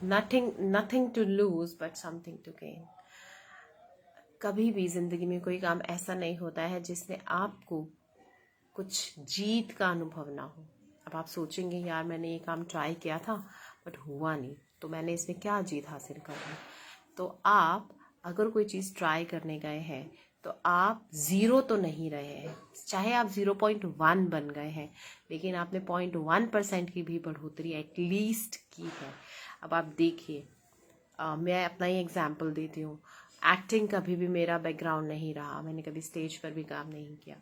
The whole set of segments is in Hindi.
Nothing to lose but something to gain. कभी भी जिंदगी में कोई काम ऐसा नहीं होता है जिसमें आपको कुछ जीत का अनुभव ना हो। अब आप सोचेंगे यार मैंने ये काम ट्राई किया था बट हुआ नहीं, तो मैंने इसमें क्या जीत हासिल कर ली। तो आप अगर कोई चीज़ ट्राई करने गए हैं तो आप ज़ीरो तो नहीं रहे हैं, चाहे आप 0.1 बन गए हैं, लेकिन आपने 0.1% की भी बढ़ोतरी एटलीस्ट की है। अब आप देखिए, मैं अपना ही एग्जाम्पल देती हूँ। एक्टिंग कभी भी मेरा बैकग्राउंड नहीं रहा, मैंने कभी स्टेज पर भी काम नहीं किया,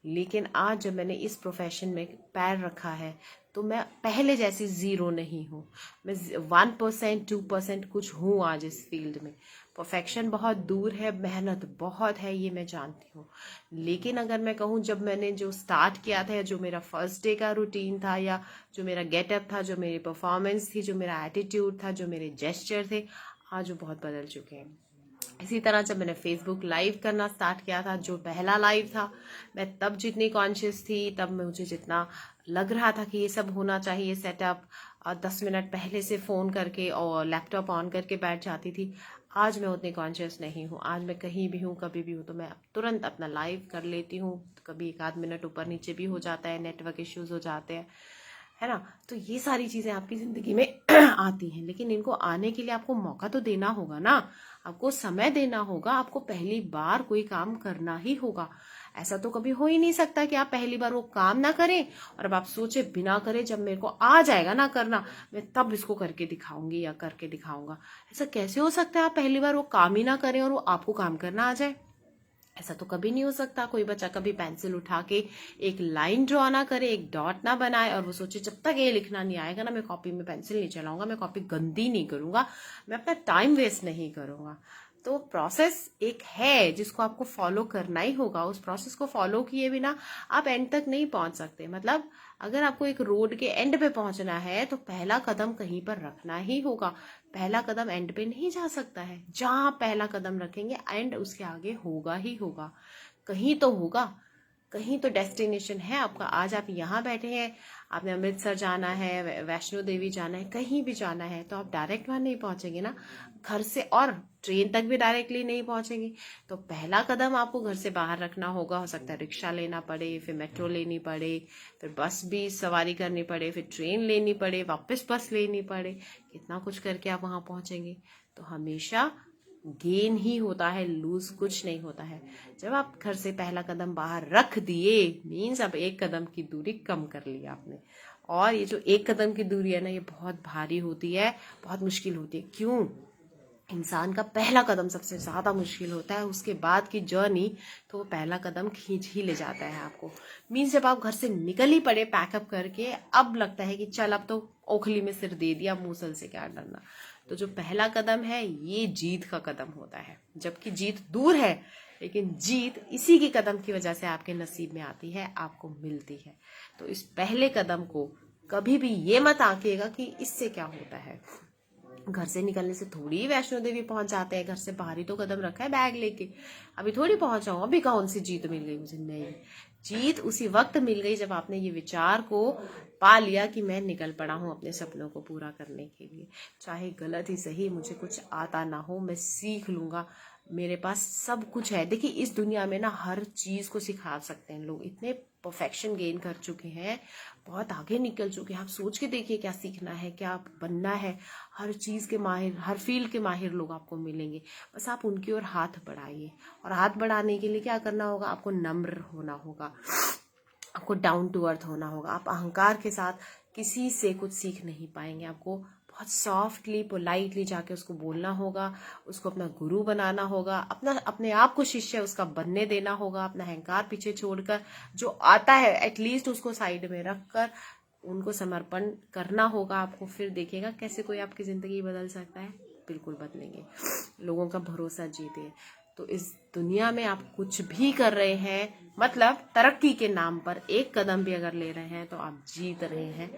लेकिन आज जब मैंने इस प्रोफेशन में पैर रखा है तो मैं पहले जैसी ज़ीरो नहीं हूँ। मैं 1% 2% कुछ हूँ आज इस फील्ड में। परफेक्शन बहुत दूर है, मेहनत बहुत है, ये मैं जानती हूँ। लेकिन अगर मैं कहूँ जब मैंने जो स्टार्ट किया था, जो मेरा फर्स्ट डे का रूटीन था, या जो मेरा गेटअप था, जो मेरी परफॉर्मेंस थी, जो मेरा एटीट्यूड था, जो मेरे जेस्चर थे, आज वो बहुत बदल चुके हैं। इसी तरह जब मैंने फेसबुक लाइव करना स्टार्ट किया था, जो पहला लाइव था, मैं तब जितनी कॉन्शियस थी, तब मुझे जितना लग रहा था कि ये सब होना चाहिए सेटअप, 10 मिनट पहले से फ़ोन करके और लैपटॉप ऑन करके बैठ जाती थी। आज मैं उतनी कॉन्शियस नहीं हूँ। आज मैं कहीं भी हूँ, कभी भी हूँ, तो मैं तुरंत अपना लाइव कर लेती हूँ। कभी 1 आध मिनट ऊपर नीचे भी हो जाता है, नेटवर्क इश्यूज हो जाते हैं, है ना। तो ये सारी चीज़ें आपकी ज़िंदगी में आती हैं, लेकिन इनको आने के लिए आपको मौका तो देना होगा ना, आपको समय देना होगा, आपको पहली बार कोई काम करना ही होगा। ऐसा तो कभी हो ही नहीं सकता कि आप पहली बार वो काम ना करें और अब आप सोचे बिना करे जब मेरे को आ जाएगा ना करना, मैं तब इसको करके दिखाऊंगी या करके दिखाऊंगा। ऐसा कैसे हो सकता है आप पहली बार वो काम ही ना करें और वो आपको काम करना आ जाए? ऐसा तो कभी नहीं हो सकता। कोई बच्चा कभी पेंसिल उठा के एक लाइन ड्रॉ ना करे, एक डॉट ना बनाए और वो सोचे जब तक ये लिखना नहीं आएगा ना मैं कॉपी में पेंसिल नहीं चलाऊंगा, मैं कॉपी गंदी नहीं करूंगा, मैं अपना टाइम वेस्ट नहीं करूंगा। तो प्रोसेस एक है जिसको आपको फॉलो करना ही होगा। उस प्रोसेस को फॉलो किए बिना आप एंड तक नहीं पहुंच सकते। मतलब अगर आपको एक रोड के एंड पे पहुंचना है तो पहला कदम कहीं पर रखना ही होगा। पहला कदम एंड पे नहीं जा सकता है। जहां पहला कदम रखेंगे एंड उसके आगे होगा ही होगा, कहीं तो होगा, कहीं तो डेस्टिनेशन है आपका। आज आप यहाँ बैठे हैं, आपने अमृतसर जाना है, वैष्णो देवी जाना है, कहीं भी जाना है, तो आप डायरेक्ट वहां नहीं पहुंचेंगे ना घर से, और ट्रेन तक भी डायरेक्टली नहीं पहुंचेंगे। तो पहला कदम आपको घर से बाहर रखना होगा। हो सकता है रिक्शा लेना पड़े, फिर मेट्रो लेनी पड़े, फिर बस भी सवारी करनी पड़े, फिर ट्रेन लेनी पड़े, वापस बस लेनी पड़े, कितना कुछ करके आप वहां पहुंचेंगे। तो हमेशा गेन ही होता है, लूज कुछ नहीं होता है। जब आप घर से पहला कदम बाहर रख दिए मीन्स अब एक कदम की दूरी कम कर ली आपने। और ये जो एक कदम की दूरी है ना, ये बहुत भारी होती है, बहुत मुश्किल होती है। क्यों? इंसान का पहला कदम सबसे ज्यादा मुश्किल होता है, उसके बाद की जर्नी तो वो पहला कदम खींच ही ले जाता है आपको। मीन्स जब आप घर से निकल ही पड़े पैकअप करके, अब लगता है कि चल अब तो ओखली में सिर दे दिया, मूसल से क्या डरना। तो जो पहला कदम है ये जीत का कदम होता है, जबकि जीत दूर है, लेकिन जीत इसी के कदम की वजह से आपके नसीब में आती है, आपको मिलती है। तो इस पहले कदम को कभी भी ये मत आंकिएगा कि इससे क्या होता है। घर से निकलने से थोड़ी वैष्णो देवी पहुंच जाते हैं, घर से बाहर ही तो कदम रखा है बैग लेके, अभी थोड़ी पहुंच जाऊं, अभी कौन सी जीत मिल गई मुझे? नहीं, जीत उसी वक्त मिल गई जब आपने ये विचार को पा लिया कि मैं निकल पड़ा हूं अपने सपनों को पूरा करने के लिए। चाहे गलत ही सही, मुझे कुछ आता ना हो, मैं सीख लूंगा, मेरे पास सब कुछ है। देखिए इस दुनिया में ना हर चीज को सिखा सकते हैं लोग, इतने परफेक्शन गेन कर चुके हैं, बहुत आगे निकल चुके हैं। आप सोच के देखिए क्या सीखना है, क्या बनना है, हर चीज के माहिर, हर फील्ड के माहिर लोग आपको मिलेंगे। बस आप उनकी ओर हाथ बढ़ाइए। और हाथ बढ़ाने के लिए क्या करना होगा? आपको नम्र होना होगा, आपको डाउन टू अर्थ होना होगा। आप अहंकार के साथ किसी से कुछ सीख नहीं पाएंगे। आपको बहुत सॉफ्टली पोलाइटली जाके उसको बोलना होगा, उसको अपना गुरु बनाना होगा, अपने आप को शिष्य उसका बनने देना होगा। अपना अहंकार पीछे छोड़कर जो आता है एटलीस्ट उसको साइड में रखकर उनको समर्पण करना होगा आपको। फिर देखिएगा कैसे कोई आपकी जिंदगी बदल सकता है। बिल्कुल बदलेंगे। लोगों का भरोसा जीते। तो इस दुनिया में आप कुछ भी कर रहे हैं, मतलब तरक्की के नाम पर एक कदम भी अगर ले रहे हैं तो आप जीत रहे हैं।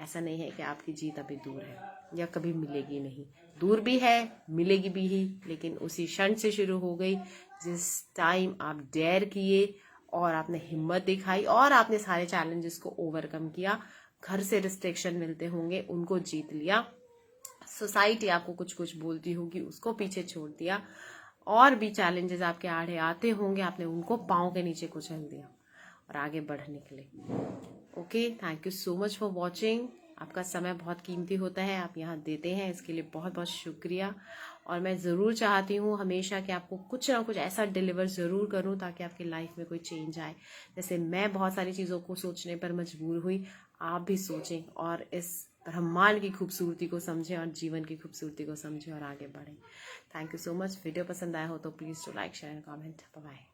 ऐसा नहीं है कि आपकी जीत अभी दूर है या कभी मिलेगी नहीं। दूर भी है, मिलेगी भी ही, लेकिन उसी क्षण से शुरू हो गई जिस टाइम आप डेयर किए और आपने हिम्मत दिखाई और आपने सारे चैलेंजेस को ओवरकम किया। घर से रिस्ट्रिक्शन मिलते होंगे, उनको जीत लिया, सोसाइटी आपको कुछ कुछ बोलती होगी, उसको पीछे छोड़ दिया, और भी चैलेंजेस आपके आड़े आते होंगे, आपने उनको पाँव के नीचे कुचल दिया और आगे बढ़ने के लिए। Okay, thank you so much for watching. आपका समय बहुत कीमती होता है, आप यहाँ देते हैं, इसके लिए बहुत बहुत शुक्रिया। और मैं ज़रूर चाहती हूँ हमेशा कि आपको कुछ ना कुछ ऐसा डिलीवर ज़रूर करूँ ताकि आपकी लाइफ में कोई चेंज आए। जैसे मैं बहुत सारी चीज़ों को सोचने पर मजबूर हुई, आप भी सोचें और इस ब्रह्मांड की खूबसूरती को समझें और जीवन की खूबसूरती को समझें और आगे बढ़ें। Thank you so much. Video पसंद आया हो तो please to like, share and comment. Bye bye.